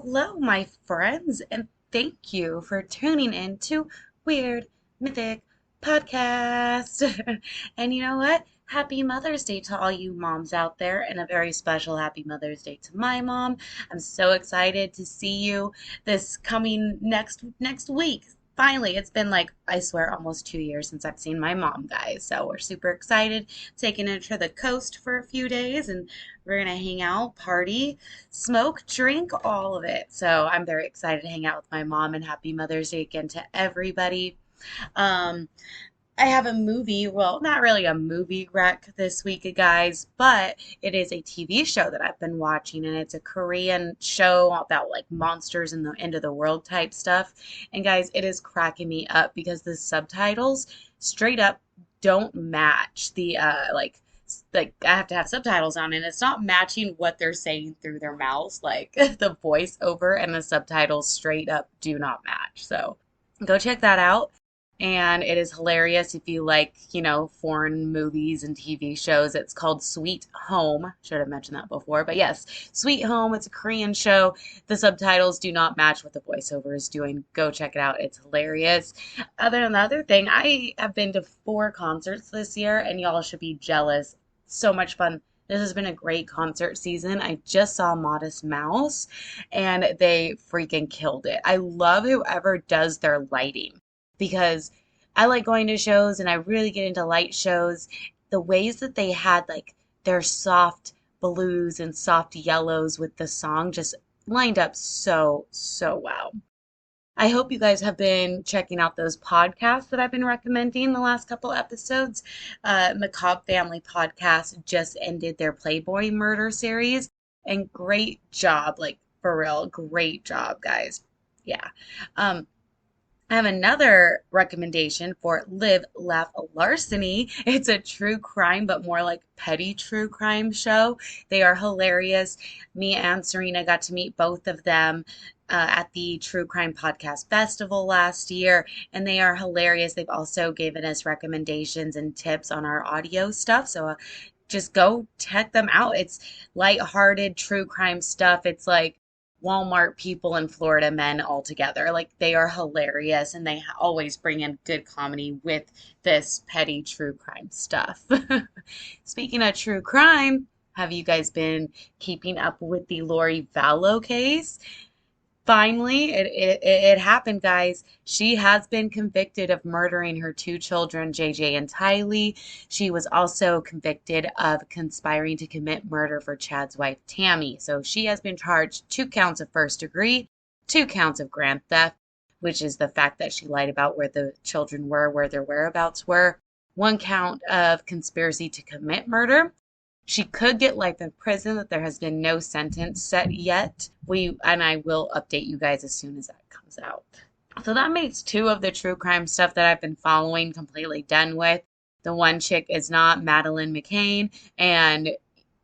Hello, my friends, and thank you for tuning in to Weird Mythic Podcast. And you know what? Happy Mother's Day to all you moms out there, and a very special Happy Mother's Day to my mom. I'm so excited to see you this coming next week. Finally, it's been like, I swear, almost 2 years since I've seen my mom, guys. So we're super excited, taking her to the coast for a few days, and we're gonna hang out, party, smoke, drink, all of it. So I'm very excited to hang out with my mom, and happy Mother's Day again to everybody. Um, I have a movie, well, not really a movie rec this week, guys, but it is a TV show that I've been watching, and it's a Korean show about like monsters and the end of the world type stuff. And guys, it is cracking me up because the subtitles straight up don't match the like I have to have subtitles on, and it's not matching what they're saying through their mouths. Like the voiceover and the subtitles straight up do not match. So go check that out. And it is hilarious if you like, foreign movies and TV shows. It's called Sweet Home. Should have mentioned that before. But yes, Sweet Home. It's a Korean show. The subtitles do not match what the voiceover is doing. Go check it out. It's hilarious. Other than the other thing, I have been to 4 concerts this year, and y'all should be jealous. So much fun. This has been a great concert season. I just saw Modest Mouse, and they freaking killed it. I love whoever does their lighting, because I like going to shows and I really get into light shows. The ways that they had like their soft blues and soft yellows with the song just lined up so well. I hope you guys have been checking out those podcasts that I've been recommending the last couple episodes. Macabre Family Podcast just ended their Playboy murder series, and great job, like for real, great job, guys. Yeah. I have another recommendation for Live, Laugh, Larceny. It's a true crime, but more like petty true crime show. They are hilarious. Me and Serena got to meet both of them at the True Crime Podcast Festival last year, and they are hilarious. They've also given us recommendations and tips on our audio stuff. So just go check them out. It's lighthearted true crime stuff. It's like Walmart people and Florida men all together. Like they are hilarious, and they always bring in good comedy with this petty true crime stuff. Speaking of true crime, have you guys been keeping up with the Lori Vallow case? Finally, it happened, guys. She has been convicted of murdering her 2 children, JJ and Tylee. She was also convicted of conspiring to commit murder for Chad's wife, Tammy. So she has been charged 2 counts of first degree, 2 counts of grand theft, which is the fact that she lied about where the children were, where their whereabouts were, 1 count of conspiracy to commit murder. She could get life in prison, that there has been no sentence set yet. I will update you guys as soon as that comes out. So that makes 2 of the true crime stuff that I've been following completely done with. The one chick is not Madeline McCain, and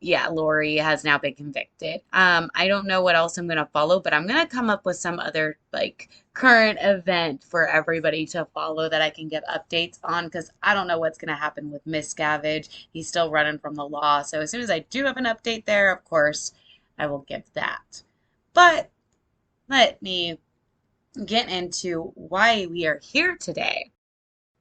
yeah, Lori has now been convicted. I don't know what else I'm gonna follow, but I'm gonna come up with some other like current event for everybody to follow that I can get updates on, because I don't know what's gonna happen with Miscavige. He's still running from the law. So as soon as I do have an update there, of course, I will give that. But let me get into why we are here today.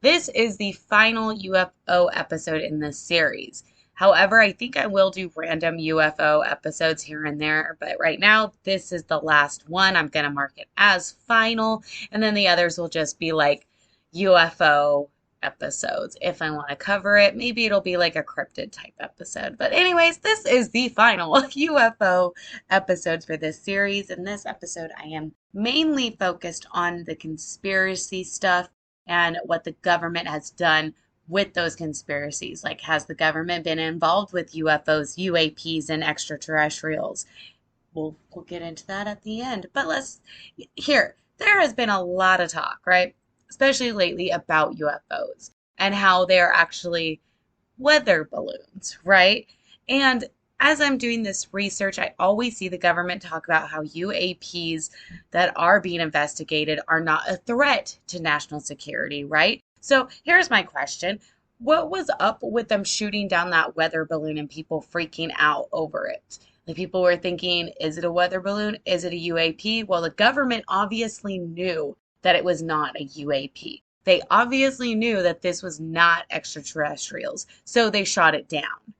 This is the final UFO episode in this series. However, I think I will do random UFO episodes here and there, but right now, this is the last one. I'm going to mark it as final, and then the others will just be like UFO episodes. If I want to cover it, maybe it'll be like a cryptid type episode. But anyways, this is the final UFO episodes for this series. In this episode, I am mainly focused on the conspiracy stuff and what the government has done with those conspiracies. Like, has the government been involved with UFOs, UAPs, and extraterrestrials? We'll get into that at the end. But there has been a lot of talk, right? Especially lately about UFOs and how they're actually weather balloons, right? And as I'm doing this research, I always see the government talk about how UAPs that are being investigated are not a threat to national security, right? So here's my question. What was up with them shooting down that weather balloon and people freaking out over it? The people were thinking, is it a weather balloon? Is it a UAP? Well, the government obviously knew that it was not a UAP. They obviously knew that this was not extraterrestrials, so they shot it down.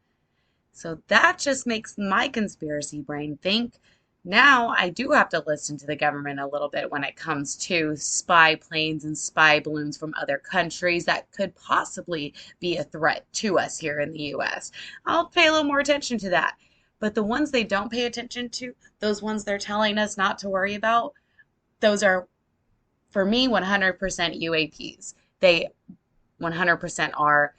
So that just makes my conspiracy brain think. Now I do have to listen to the government a little bit when it comes to spy planes and spy balloons from other countries that could possibly be a threat to us here in the US. I'll pay a little more attention to that. But the ones they don't pay attention to, those ones they're telling us not to worry about, those are, for me, 100% UAPs. They 100% are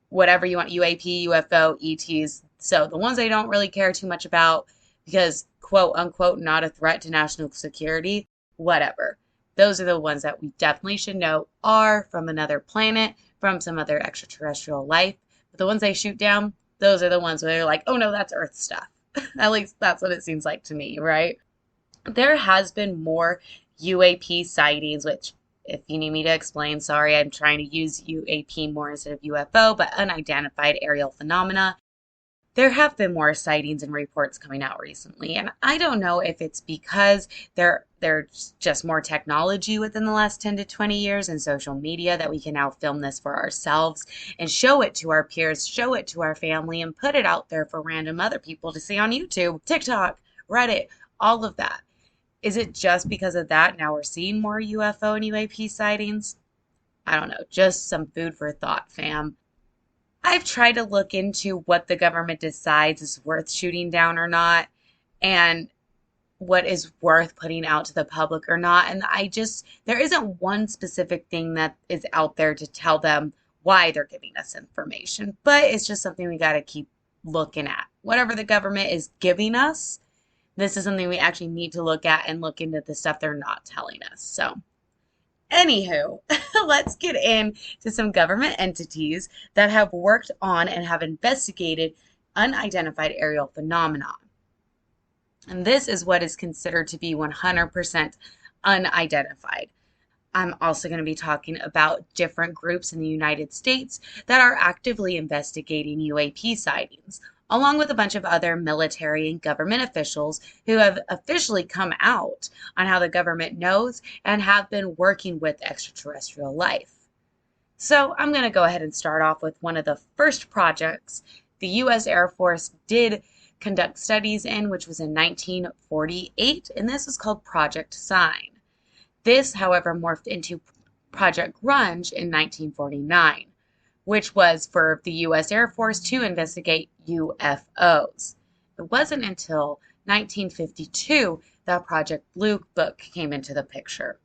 whatever you want, UAP, UFO, ETs. So the ones they don't really care too much about because, quote unquote, not a threat to national security, whatever. Those are the ones that we definitely should know are from another planet, from some other extraterrestrial life. But the ones they shoot down, those are the ones where they're like, oh no, that's Earth stuff. At least that's what it seems like to me, right? There has been more UAP sightings, which if you need me to explain, sorry, I'm trying to use UAP more instead of UFO, but unidentified aerial phenomena. There have been more sightings and reports coming out recently, and I don't know if it's because there's just more technology within the last 10 to 20 years and social media that we can now film this for ourselves and show it to our peers, show it to our family, and put it out there for random other people to see on YouTube, TikTok, Reddit, all of that. Is it just because of that now we're seeing more UFO and UAP sightings? I don't know, just some food for thought, fam. I've tried to look into what the government decides is worth shooting down or not, and what is worth putting out to the public or not. And there isn't one specific thing that is out there to tell them why they're giving us information, but it's just something we got to keep looking at. Whatever the government is giving us, this is something we actually need to look at and look into the stuff they're not telling us. So, anywho, let's get into some government entities that have worked on and have investigated unidentified aerial phenomena. And this is what is considered to be 100% unidentified. I'm also going to be talking about different groups in the United States that are actively investigating UAP sightings, along with a bunch of other military and government officials who have officially come out on how the government knows and have been working with extraterrestrial life. So I'm going to go ahead and start off with one of the first projects the U.S. Air Force did conduct studies in, which was in 1948, and this was called Project Sign. This, however, morphed into Project Grunge in 1949, which was for the U.S. Air Force to investigate UFOs. It wasn't until 1952 that Project Blue Book came into the picture.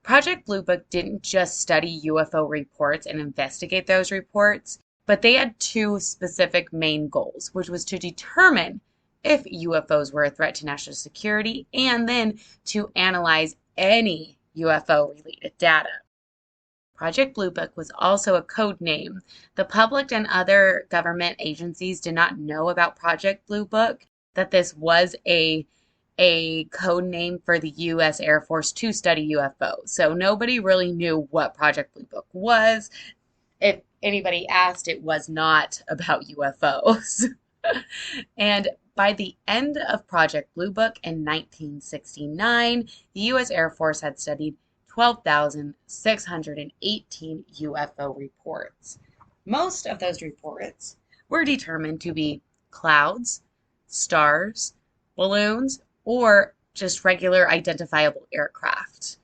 Project Blue Book didn't just study UFO reports and investigate those reports, but they had two specific main goals, which was to determine if UFOs were a threat to national security and then to analyze any UFO-related data. Project Blue Book was also a code name. The public and other government agencies did not know about Project Blue Book, that this was a code name for the U.S. Air Force to study UFOs. So nobody really knew what Project Blue Book was. If anybody asked, it was not about UFOs. And by the end of Project Blue Book in 1969, the U.S. Air Force had studied 12,618 UFO reports. Most of those reports were determined to be clouds, stars, balloons, or just regular identifiable aircraft.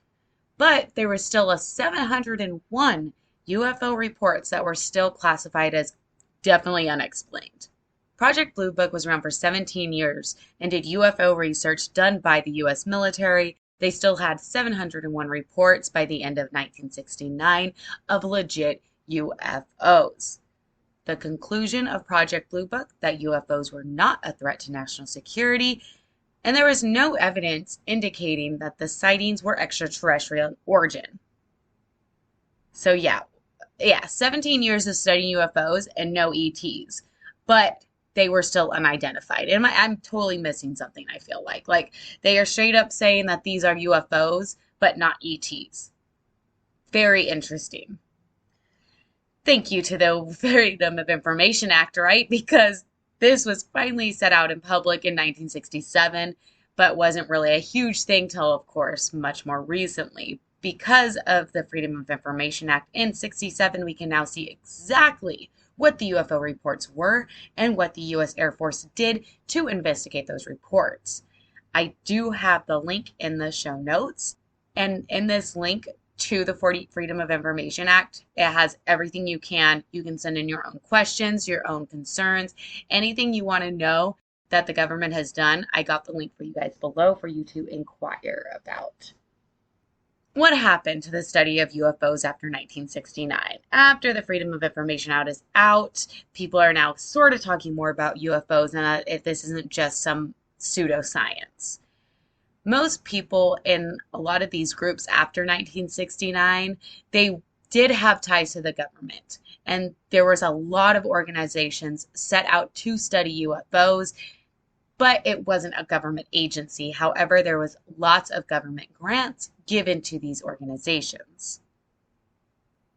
But there was still 701 UFO reports that were still classified as definitely unexplained. Project Blue Book was around for 17 years and did UFO research done by the U.S. military. They still had 701 reports by the end of 1969 of legit UFOs. The conclusion of Project Blue Book that UFOs were not a threat to national security, and there was no evidence indicating that the sightings were extraterrestrial in origin. So yeah, 17 years of studying UFOs and no ETs, but they were still unidentified. And I'm totally missing something, I feel like. Like, they are straight up saying that these are UFOs, but not ETs. Very interesting. Thank you to the Freedom of Information Act, right? Because This was finally set out in public in 1967, but wasn't really a huge thing till, of course, much more recently. Because of the Freedom of Information Act in 67, we can now see exactly what the UFO reports were and what the U.S. Air Force did to investigate those reports. I do have the link in the show notes, and in this link to the Freedom of Information Act, it has everything you can. You can send in your own questions, your own concerns, anything you want to know that the government has done. I got the link for you guys below for you to inquire about. What happened to the study of UFOs after 1969? After the Freedom of Information Act is out, people are now sort of talking more about UFOs and that if this isn't just some pseudoscience. Most people in a lot of these groups after 1969, they did have ties to the government. And there was a lot of organizations set out to study UFOs, but it wasn't a government agency. However, there was lots of government grants given to these organizations.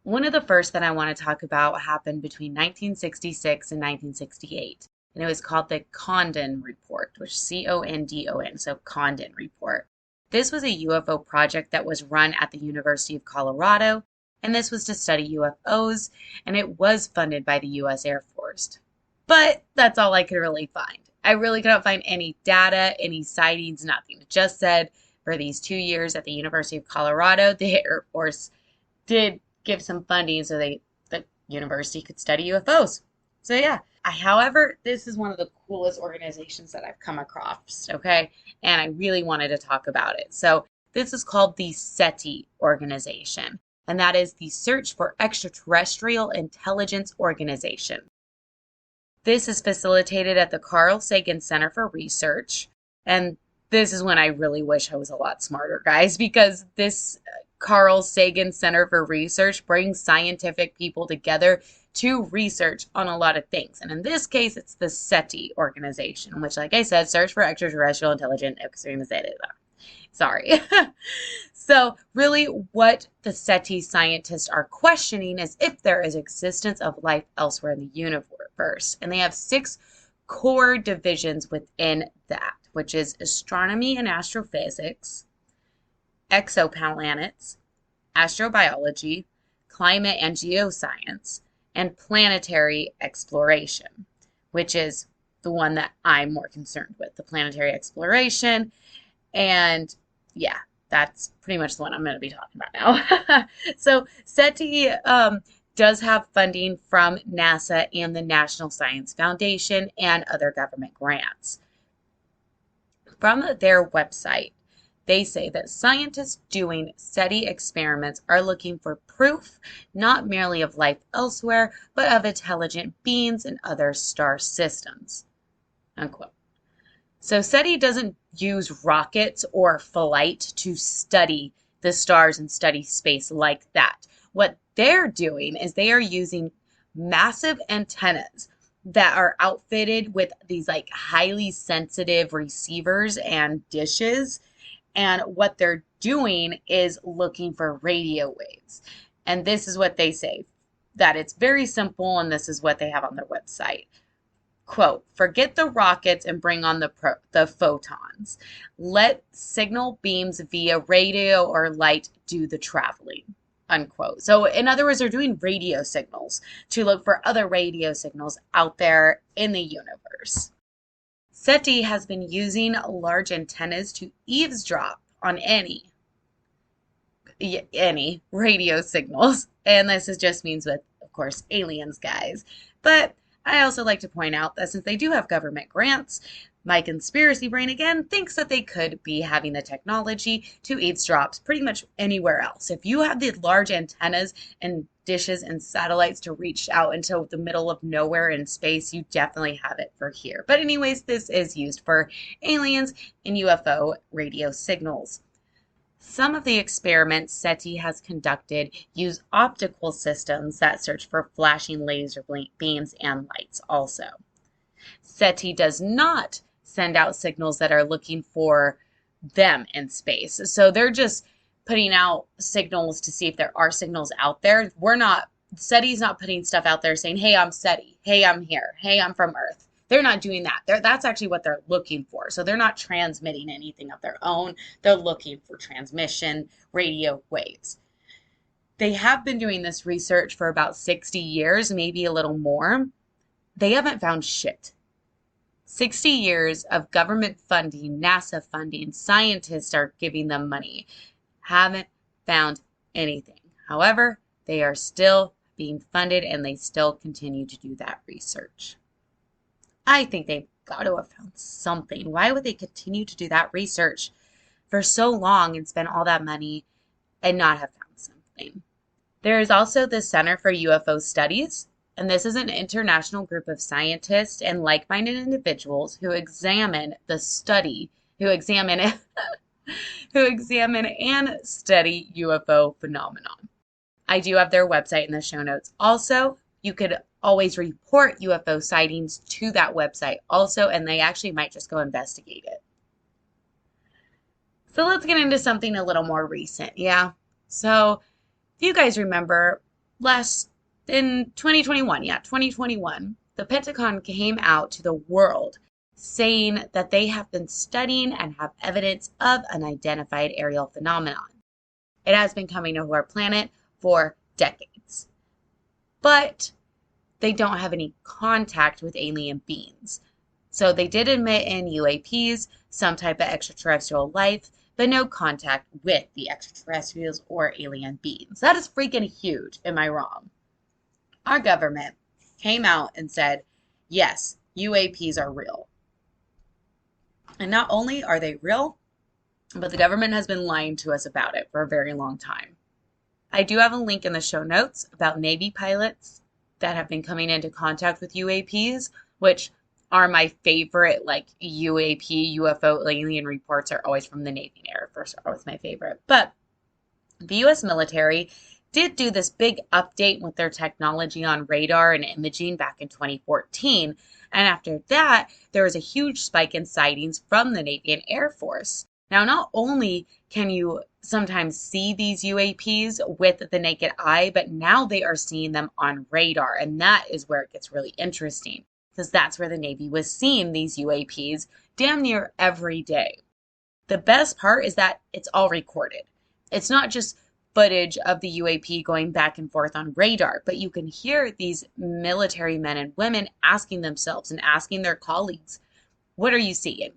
One of the first that I want to talk about happened between 1966 and 1968. And it was called the Condon Report, which C-O-N-D-O-N, so Condon Report. This was a UFO project that was run at the University of Colorado, and this was to study UFOs, and it was funded by the U.S. Air Force. But that's all I could really find. I really couldn't find any data, any sightings, nothing. It just said for these 2 years at the University of Colorado, the Air Force did give some funding so the university could study UFOs. So yeah. However, this is one of the coolest organizations that I've come across, okay? And I really wanted to talk about it. So this is called the SETI organization, and that is the Search for Extraterrestrial Intelligence Organization. This is facilitated at the Carl Sagan Center for Research, and this is when I really wish I was a lot smarter, guys, because this Carl Sagan Center for Research brings scientific people together to research on a lot of things. And in this case, it's the SETI organization, which, like I said, Search for Extraterrestrial Intelligent Organization. Sorry. So really what the SETI scientists are questioning is if there is existence of life elsewhere in the universe. And they have 6 core divisions within that, which is astronomy and astrophysics, exoplanets, astrobiology, climate and geoscience, and planetary exploration, which is the one that I'm more concerned with, the planetary exploration. And yeah, that's pretty much the one I'm going to be talking about now. So SETI does have funding from NASA and the National Science Foundation and other government grants. From their website, they say that scientists doing SETI experiments are looking for proof, not merely of life elsewhere, but of intelligent beings in other star systems, unquote. So SETI doesn't use rockets or flight to study the stars and study space like that. What they're doing is they are using massive antennas that are outfitted with these like highly sensitive receivers and dishes. And what they're doing is looking for radio waves. And this is what they say, that it's very simple, and this is what they have on their website. Quote, forget the rockets and bring on the photons. Let signal beams via radio or light do the traveling, unquote. So in other words, they're doing radio signals to look for other radio signals out there in the universe. SETI has been using large antennas to eavesdrop on any radio signals. And this just means with, of course, aliens, guys. But I also like to point out that since they do have government grants, my conspiracy brain again thinks that they could be having the technology to eavesdrop pretty much anywhere else. If you have the large antennas and dishes and satellites to reach out into the middle of nowhere in space, you definitely have it for here. But anyways, this is used for aliens and UFO radio signals. Some of the experiments SETI has conducted use optical systems that search for flashing laser beams and lights also. SETI does not send out signals that are looking for them in space. So they're just putting out signals to see if there are signals out there. SETI's not putting stuff out there saying, hey, I'm SETI. Hey, I'm here. Hey, I'm from Earth. They're not doing that. That's actually what they're looking for. So they're not transmitting anything of their own. They're looking for transmission radio waves. They have been doing this research for about 60 years, maybe a little more. They haven't found shit. 60 years of government funding, NASA funding, scientists are giving them money. Haven't found anything. However, they are still being funded and they still continue to do that research. I think they've got to have found something. Why would they continue to do that research for so long and spend all that money and not have found something? There is also the Center for UFO Studies, and this is an international group of scientists and like-minded individuals who examine and study UFO phenomenon. I do have their website in the show notes. Also, you could always report UFO sightings to that website also, and they actually might just go investigate it. So let's get into something a little more recent, yeah? So if you guys remember, in 2021, the Pentagon came out to the world saying that they have been studying and have evidence of unidentified aerial phenomenon. It has been coming to our planet for decades. But they don't have any contact with alien beings. So they did admit in UAPs some type of extraterrestrial life, but no contact with the extraterrestrials or alien beings. That is freaking huge. Am I wrong? Our government came out and said, yes, UAPs are real. And not only are they real, but the government has been lying to us about it for a very long time. I do have a link in the show notes about Navy pilots that have been coming into contact with UAPs, which are my favorite, like UAP, UFO alien reports are always from the Navy and Air Force, are always my favorite. But the U.S. military did do this big update with their technology on radar and imaging back in 2014. And after that, there was a huge spike in sightings from the Navy and Air Force. Now, not only can you sometimes see these UAPs with the naked eye, but now they are seeing them on radar. And that is where it gets really interesting, because that's where the Navy was seeing these UAPs damn near every day. The best part is that it's all recorded. It's not just footage of the UAP going back and forth on radar, but you can hear these military men and women asking themselves and asking their colleagues, what are you seeing?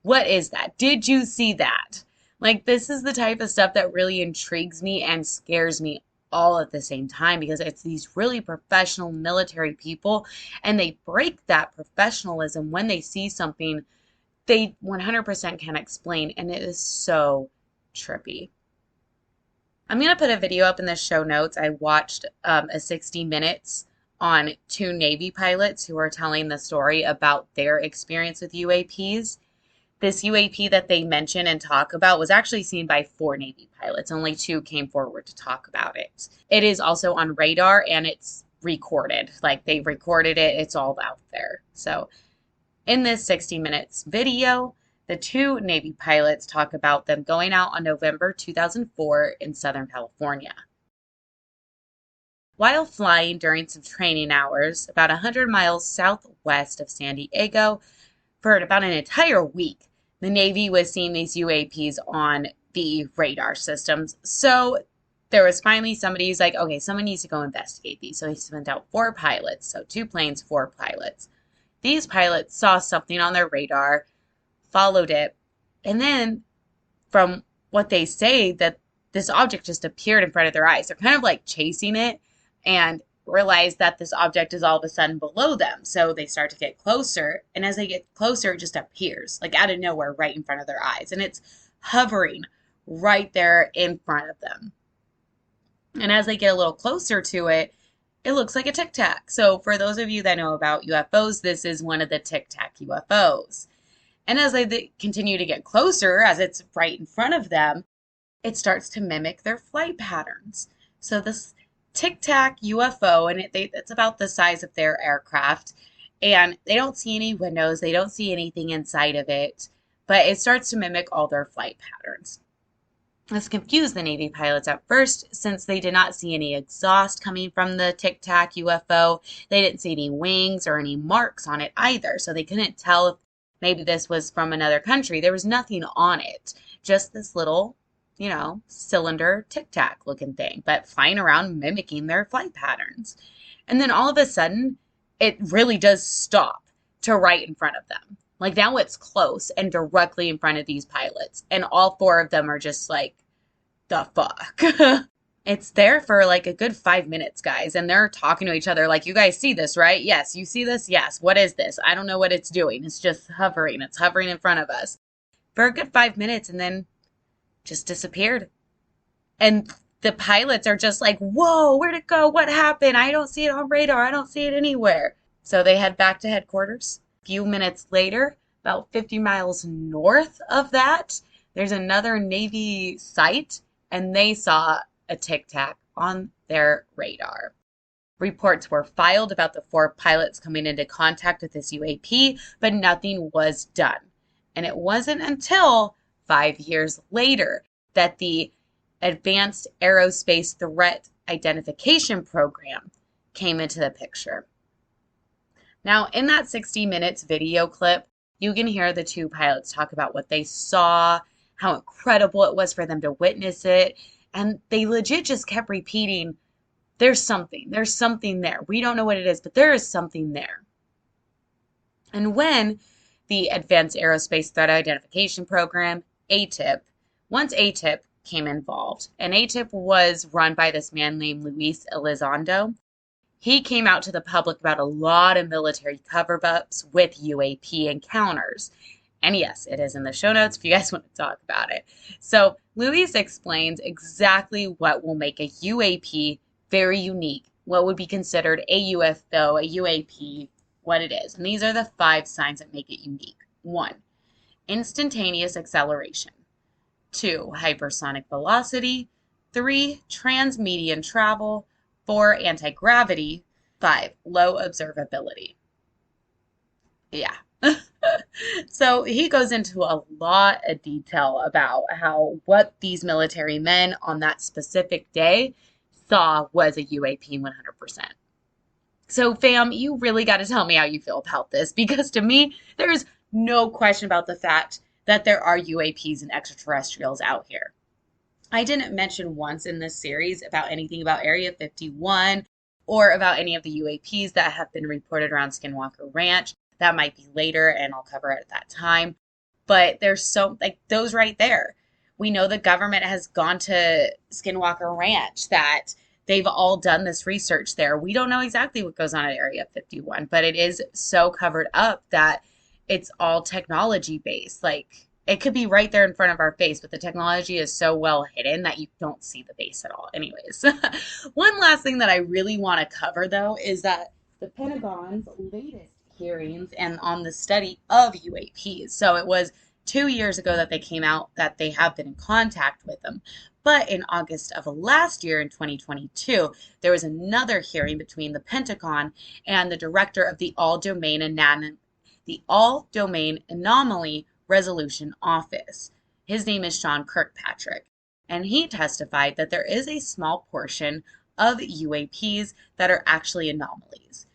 What is that? Did you see that? Like, this is the type of stuff that really intrigues me and scares me all at the same time, because it's these really professional military people, and they break that professionalism when they see something they 100% can explain, and it is so trippy. I'm going to put a video up in the show notes. I watched a 60 Minutes on 2 Navy pilots who are telling the story about their experience with UAPs. This UAP that they mention and talk about was actually seen by 4 Navy pilots. Only 2 came forward to talk about it. It is also on radar and it's recorded. Like, they've recorded it. It's all out there. So in this 60 Minutes video, the 2 Navy pilots talk about them going out on November 2004 in Southern California. While flying during some training hours about 100 miles southwest of San Diego for about an entire week, the Navy was seeing these UAPs on the radar systems. So there was finally somebody's like, okay, someone needs to go investigate these. So he sent out 4 pilots. So 2 planes, 4 pilots. These pilots saw something on their radar, followed it, and then from what they say, that this object just appeared in front of their eyes. They're kind of like chasing it and realize that this object is all of a sudden below them. So they start to get closer, and as they get closer, it just appears like out of nowhere right in front of their eyes, and it's hovering right there in front of them. And as they get a little closer to it, it looks like a Tic Tac. So for those of you that know about UFOs, this is one of the Tic Tac UFOs. And as they continue to get closer, as it's right in front of them, it starts to mimic their flight patterns. So this Tic Tac UFO, and it's about the size of their aircraft, and they don't see any windows, they don't see anything inside of it, but it starts to mimic all their flight patterns. This confused the Navy pilots at first since they did not see any exhaust coming from the Tic Tac UFO. They didn't see any wings or any marks on it either, so they couldn't tell if maybe this was from another country. There was nothing on it, just this little, cylinder Tic Tac looking thing, but flying around mimicking their flight patterns. And then all of a sudden, it really does stop to right in front of them. Like now it's close and directly in front of these pilots. And all four of them are just like, the fuck? It's there for like a good 5 minutes, guys. And they're talking to each other like, you guys see this, right? Yes, you see this? Yes. What is this? I don't know what it's doing. It's just hovering. It's hovering in front of us for a good 5 minutes and then just disappeared. And the pilots are just like, whoa, where'd it go? What happened? I don't see it on radar. I don't see it anywhere. So they head back to headquarters. A few minutes later, about 50 miles north of that, there's another Navy site, and they saw a Tic Tac on their radar. Reports were filed about the 4 pilots coming into contact with this UAP, but nothing was done. And it wasn't until 5 years later that the Advanced Aerospace Threat Identification Program came into the picture. Now, in that 60 minutes video clip, you can hear the 2 pilots talk about what they saw, how incredible it was for them to witness it. And they legit just kept repeating, there's something there. We don't know what it is, but there is something there. And when the Advanced Aerospace Threat Identification Program, ATIP, once ATIP came involved, and ATIP was run by this man named Luis Elizondo, he came out to the public about a lot of military cover-ups with UAP encounters. And yes, it is in the show notes if you guys want to talk about it. So Luis explains exactly what will make a UAP very unique, what would be considered a UFO, a UAP, what it is. And these are the 5 signs that make it unique. 1, instantaneous acceleration. 2, hypersonic velocity. 3, transmedian travel. 4, anti-gravity. 5, low observability. Yeah. So he goes into a lot of detail about what these military men on that specific day saw was a UAP 100%. So fam, you really got to tell me how you feel about this, because to me, there's no question about the fact that there are UAPs and extraterrestrials out here. I didn't mention once in this series about anything about Area 51 or about any of the UAPs that have been reported around Skinwalker Ranch. That might be later, and I'll cover it at that time. But there's those right there. We know the government has gone to Skinwalker Ranch, that they've all done this research there. We don't know exactly what goes on at Area 51, but it is so covered up that it's all technology based. Like, it could be right there in front of our face, but the technology is so well hidden that you don't see the base at all. Anyways, one last thing that I really want to cover, though, is that the Pentagon's latest hearings and on the study of UAPs. So it was 2 years ago that they came out that they have been in contact with them. But in August of last year, in 2022, there was another hearing between the Pentagon and the director of the All-Domain Anomaly Resolution Office. His name is Sean Kirkpatrick, and he testified that there is a small portion of UAPs that are actually anomalies.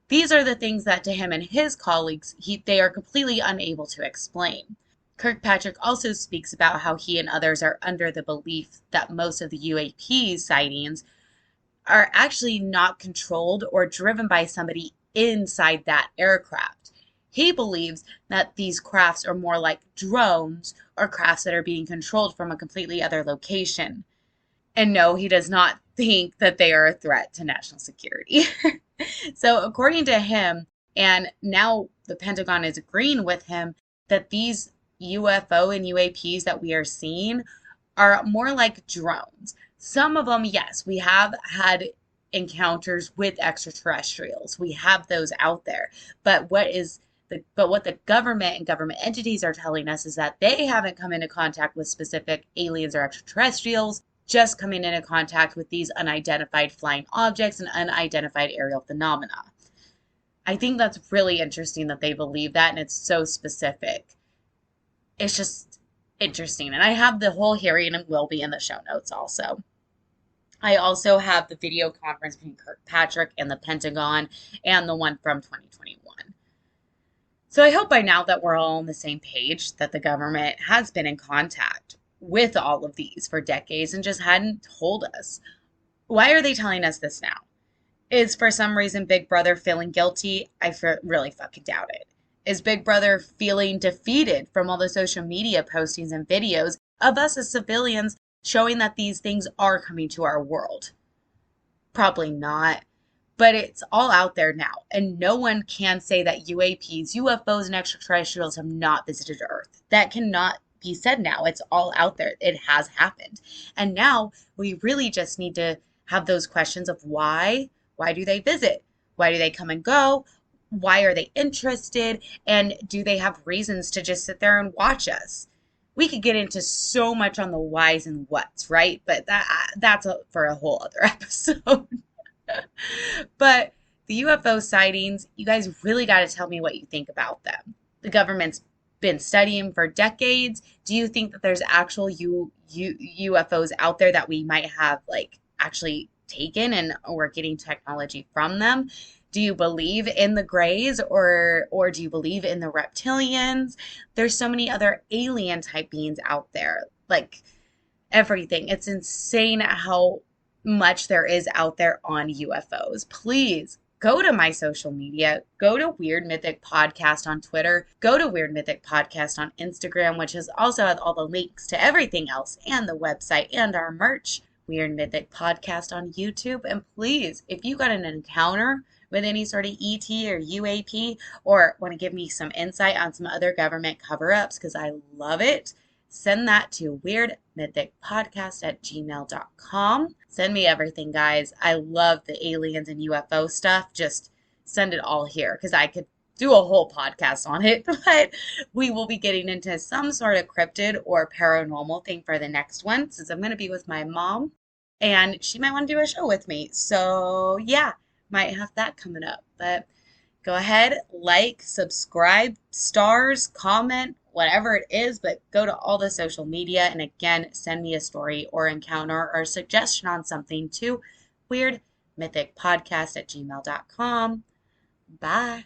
These are the things that to him and his colleagues, they are completely unable to explain. Kirkpatrick also speaks about how he and others are under the belief that most of the UAP sightings are actually not controlled or driven by somebody inside that aircraft. He believes that these crafts are more like drones or crafts that are being controlled from a completely other location. And no, he does not think that they are a threat to national security. So according to him, and now the Pentagon is agreeing with him, that these UFO and UAPs that we are seeing are more like drones. Some of them, yes, we have had encounters with extraterrestrials. We have those out there. But what the government and government entities are telling us is that they haven't come into contact with specific aliens or extraterrestrials, just coming into contact with these unidentified flying objects and unidentified aerial phenomena. I think that's really interesting that they believe that, and it's so specific. It's just, interesting. And I have the whole hearing and will be in the show notes also. I also have the video conference between Kirkpatrick and the Pentagon and the one from 2021. So I hope by now that we're all on the same page, that the government has been in contact with all of these for decades and just hadn't told us. Why are they telling us this now? Is for some reason Big Brother feeling guilty? Really fucking doubt it. Is Big Brother feeling defeated from all the social media postings and videos of us as civilians showing that these things are coming to our world? Probably not. But it's all out there now, and no one can say that UAPs, UFOs, and extraterrestrials have not visited Earth. That cannot be said now. It's all out there. It has happened. And now we really just need to have those questions of why. Why do they visit? Why do they come and go? Why are they interested? And do they have reasons to just sit there and watch us? We could get into so much on the whys and whats, right? But that's for a whole other episode. But the UFO sightings, you guys really got to tell me what you think about them. The government's been studying for decades. Do you think that there's actual UFOs out there that we might have like actually taken and we're getting technology from them? Do you believe in the grays or do you believe in the reptilians? There's so many other alien type beings out there. Like everything. It's insane how much there is out there on UFOs. Please go to my social media. Go to Weird Mythic Podcast on Twitter. Go to Weird Mythic Podcast on Instagram, which is also has all the links to everything else and the website and our merch. Weird Mythic Podcast on YouTube. And please, if you got an encounter with any sort of ET or UAP or want to give me some insight on some other government cover-ups, because I love it, send that to weirdmythicpodcast@gmail.com. Send me everything, guys. I love the aliens and UFO stuff. Just send it all here because I could do a whole podcast on it. But we will be getting into some sort of cryptid or paranormal thing for the next one since I'm going to be with my mom and she might want to do a show with me. So yeah, might have that coming up. But go ahead, like, subscribe, stars, comment, whatever it is, but go to all the social media and again, send me a story or encounter or suggestion on something to weirdmythicpodcast@gmail.com. Bye.